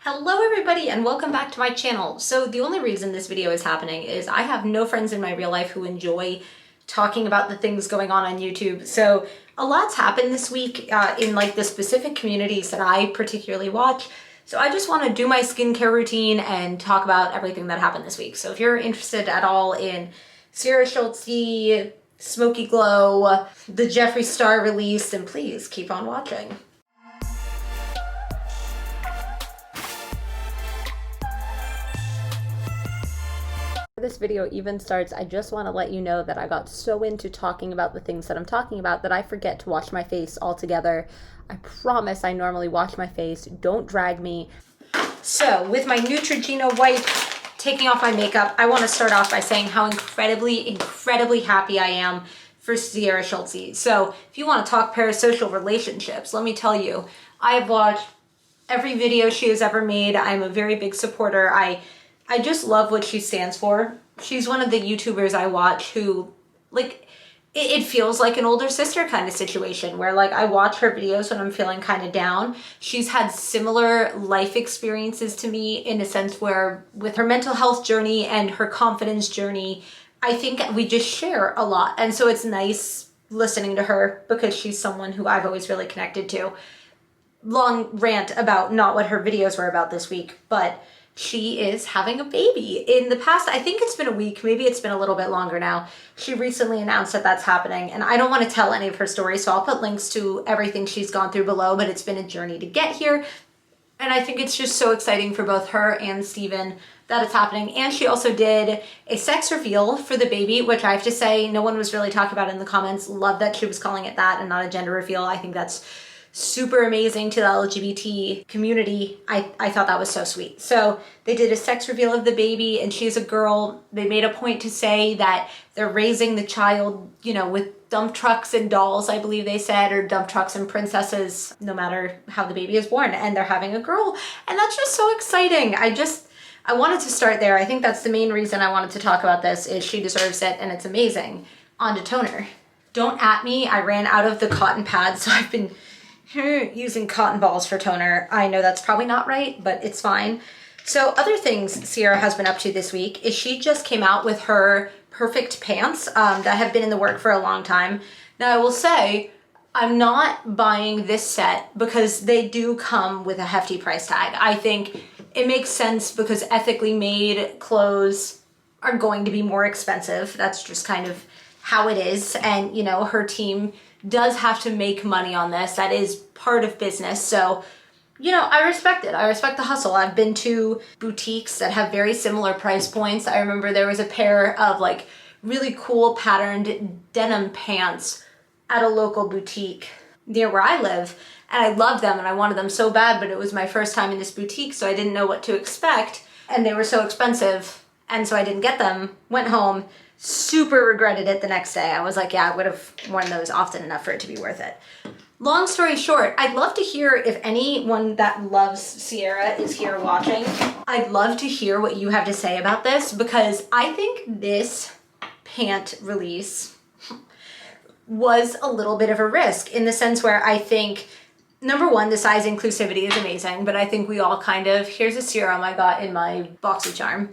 Hello everybody and welcome back to my channel. So the only reason this video is happening is I have no friends in my real life who enjoy talking about the things going on YouTube. So a lot's happened this week in like the specific communities that I particularly watch. So I just want to do my skincare routine and talk about everything that happened this week. So if you're interested at all in Schultzzie, Smokey Glow, the Jeffree Star release, then please keep on watching. Before this video even starts, I just want to let you know that I got so into talking about the things that I'm talking about that I forget to wash my face altogether. I promise I normally wash my face. Don't drag me. So with my Neutrogena wipe, taking off my makeup, I want to start off by saying how incredibly happy I am for Schultzzie. So if you want to talk parasocial relationships, let me tell you, I've watched every video she has ever made. I'm a very big supporter. I just love what she stands for. She's one of the YouTubers I watch who, like, it feels like an older sister kind of situation where, like, I watch her videos when I'm feeling kind of down. She's had similar life experiences to me in a sense where with her mental health journey and her confidence journey, I think we just share a lot. And so it's nice listening to her because she's someone who I've always really connected to. Long rant about not what her videos were about this week, but she is having a baby. In the past, I think it's been a week, maybe it's been a little bit longer now. She recently announced that that's happening, and I don't want to tell any of her stories, so I'll put links to everything she's gone through below, but it's been a journey to get here. And I think it's just so exciting for both her and Steven that it's happening. And she also did a sex reveal for the baby, which I have to say, no one was really talking about in the comments. Love that she was calling it that and not a gender reveal. I think that's super amazing to the LGBT community. I thought that was so sweet. So they did a sex reveal of the baby, and she's a girl. They made a point to say that they're raising the child, you know, with dump trucks and dolls, I believe they said, or dump trucks and princesses, no matter how the baby is born, and they're having a girl. And that's just so exciting. I wanted to start there. I think that's the main reason I wanted to talk about this, is she deserves it and it's amazing. On to toner. Don't at me. I ran out of the cotton pads, so I've been using cotton balls for toner. I know that's probably not right, but it's fine. So other things Sierra has been up to this week is she just came out with her perfect pants that have been in the work for a long time. Now I will say, I'm not buying this set because they do come with a hefty price tag. I think it makes sense because ethically made clothes are going to be more expensive. That's just kind of how it is. And, you know, her team does have to make money on this. That is part of business. So, you know, I respect it. I respect the hustle. I've been to boutiques that have very similar price points. I remember there was a pair of like really cool patterned denim pants at a local boutique near where I live. And I loved them and I wanted them so bad, but it was my first time in this boutique, so I didn't know what to expect. And they were so expensive. And so I didn't get them, went home, super regretted it the next day. I was like, yeah, I would have worn those often enough for it to be worth it. Long story short, I'd love to hear if anyone that loves Sierra is here watching. I'd love to hear what you have to say about this, because I think this pant release was a little bit of a risk in the sense where I think, number one, the size inclusivity is amazing, but I think we all kind of, here's a serum I got in my BoxyCharm.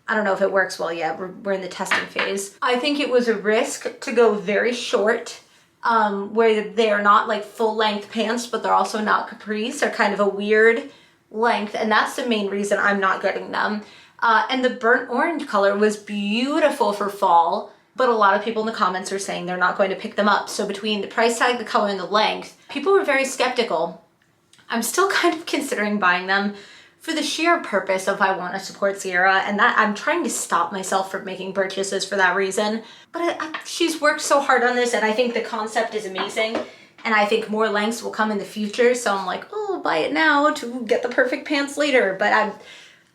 I don't know if it works well yet. We're in the testing phase. I think it was a risk to go very short, where they're not like full length pants, but they're also not capris. They're kind of a weird length, and that's the main reason I'm not getting them. And the burnt orange color was beautiful for fall, but a lot of people in the comments are saying they're not going to pick them up. So between the price tag, the color, and the length, people were very skeptical. I'm still kind of considering buying them for the sheer purpose of I want to support Sierra, and that I'm trying to stop myself from making purchases for that reason. But she's worked so hard on this, and I think the concept is amazing, and I think more lengths will come in the future, so I'm like, oh, I'll buy it now to get the perfect pants later, but I'm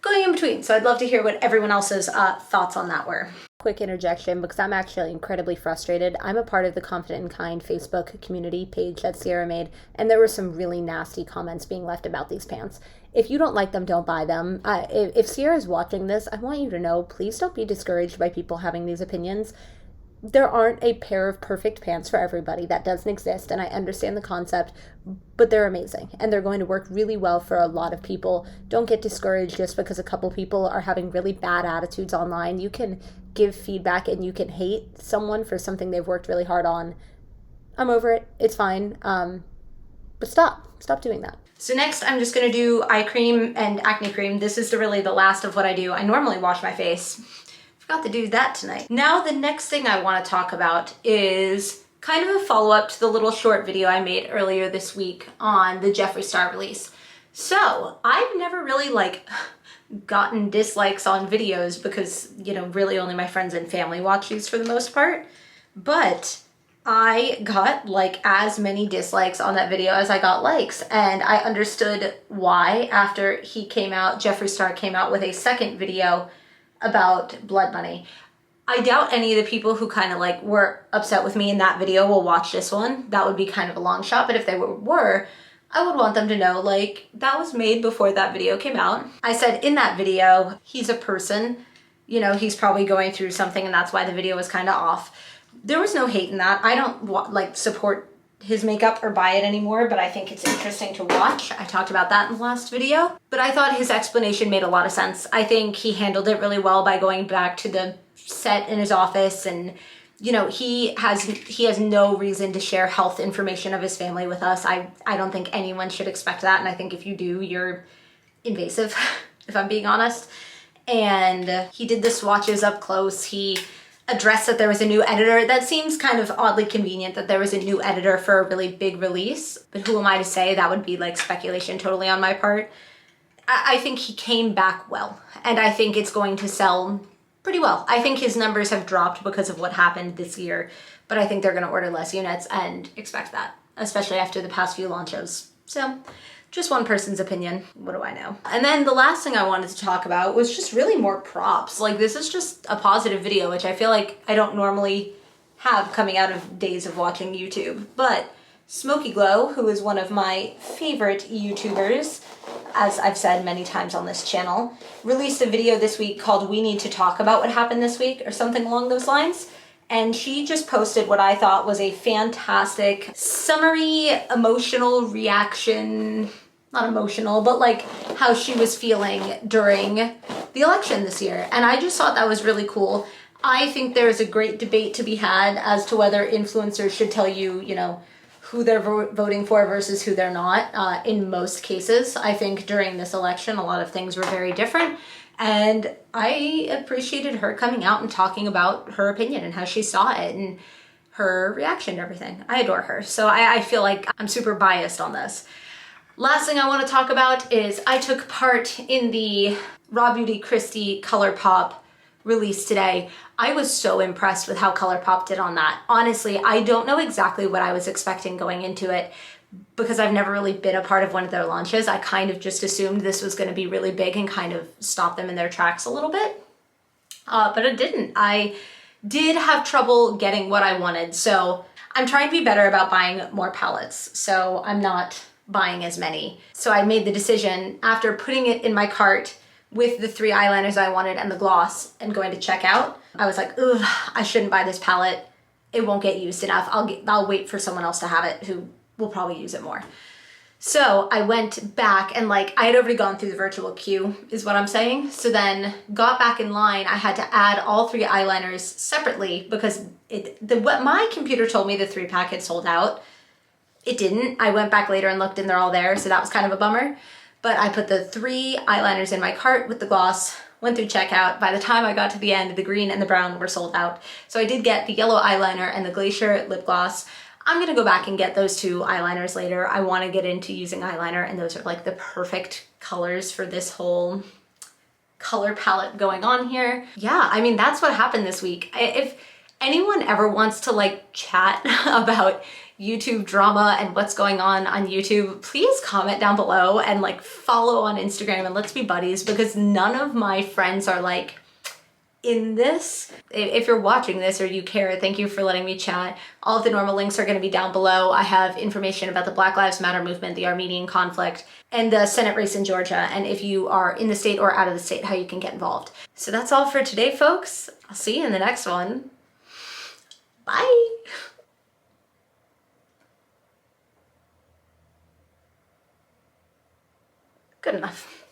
going in between, so I'd love to hear what everyone else's thoughts on that were. Quick interjection, because I'm actually incredibly frustrated. I'm a part of the Confident and Kind Facebook community page that Sierra made, and there were some really nasty comments being left about these pants. If you don't like them, don't buy them. If Sierra's watching this, I want you to know, please don't be discouraged by people having these opinions. there aren't a pair of perfect pants for everybody. That doesn't exist, and I understand the concept, but they're amazing, and they're going to work really well for a lot of people. Don't get discouraged just because a couple people are having really bad attitudes online. You can give feedback and you can hate someone for something they've worked really hard on. I'm over it. It's fine. But stop doing that. So next I'm just going to do eye cream and acne cream. This is really the last of what I do. I normally wash my face. Forgot to do that tonight. Now the next thing I want to talk about is kind of a follow-up to the little short video I made earlier this week on the Jeffree Star release. So I've never really gotten dislikes on videos because, you know, really only my friends and family watch these for the most part. But I got as many dislikes on that video as I got likes, and I understood why after Jeffree Star came out with a second video about blood money. I doubt any of the people who were upset with me in that video will watch this one. That would be kind of a long shot, but if they were, I would want them to know that was made before that video came out. I said in that video, he's a person, you know, he's probably going through something and that's why the video was kind of off. There was no hate in that. I don't support his makeup or buy it anymore, but I think it's interesting to watch. I talked about that in the last video, but I thought his explanation made a lot of sense. I think he handled it really well by going back to the set in his office, and you know, he has no reason to share health information of his family with us. I don't think anyone should expect that, and I think if you do, you're invasive, if I'm being honest. And he did the swatches up close. He addressed that there was a new editor. That seems kind of oddly convenient that there was a new editor for a really big release, but who am I to say? That would be speculation totally on my part. I think he came back well, and I think it's going to sell pretty well. I think his numbers have dropped because of what happened this year, but I think they're going to order less units, and expect that, especially after the past few launches. So just one person's opinion. What do I know? And then the last thing I wanted to talk about was just really more props. This is just a positive video, which I feel like I don't normally have coming out of days of watching YouTube. But Smokey Glow, who is one of my favorite YouTubers, as I've said many times on this channel, released a video this week called We Need to Talk About What Happened This Week, or something along those lines. And she just posted what I thought was a fantastic summary, emotional reaction, not emotional, but how she was feeling during the election this year. And I just thought that was really cool. I think there's a great debate to be had as to whether influencers should tell you, you know, who they're voting for versus who they're not. In most cases, I think during this election, a lot of things were very different. And I appreciated her coming out and talking about her opinion and how she saw it and her reaction to everything. I adore her. So I feel like I'm super biased on this. Last thing I want to talk about is I took part in the Raw Beauty Kristi ColourPop release today. I was so impressed with how ColourPop did on that. Honestly, I don't know exactly what I was expecting going into it because I've never really been a part of one of their launches. I kind of just assumed this was going to be really big and kind of stop them in their tracks a little bit. But it didn't. I did have trouble getting what I wanted. So I'm trying to be better about buying more palettes. So I'm not buying as many. So I made the decision after putting it in my cart with the 3 eyeliners I wanted and the gloss and going to check out. I was like, ugh, I shouldn't buy this palette. It won't get used enough. I'll wait for someone else to have it who will probably use it more. So I went back and I had already gone through the virtual queue is what I'm saying. So then got back in line. I had to add all 3 eyeliners separately because what my computer told me the 3-pack had sold out. It didn't. I went back later and looked and they're all there. So that was kind of a bummer. But I put the 3 eyeliners in my cart with the gloss, went through checkout. By the time I got to the end, the green and the brown were sold out. So I did get the yellow eyeliner and the Glacier lip gloss. I'm gonna go back and get those 2 eyeliners later. I wanna get into using eyeliner, and those are the perfect colors for this whole color palette going on here. Yeah, I mean, that's what happened this week. If anyone ever wants to chat about YouTube drama and what's going on YouTube, please comment down below and follow on Instagram and let's be buddies, because none of my friends are in this. If you're watching this or you care, thank you for letting me chat. All of the normal links are going to be down below. I have information about the Black Lives Matter movement, the Armenian conflict, and the Senate race in Georgia, and if you are in the state or out of the state, how you can get involved. So that's all for today, folks. I'll see you in the next one. Bye. Good enough.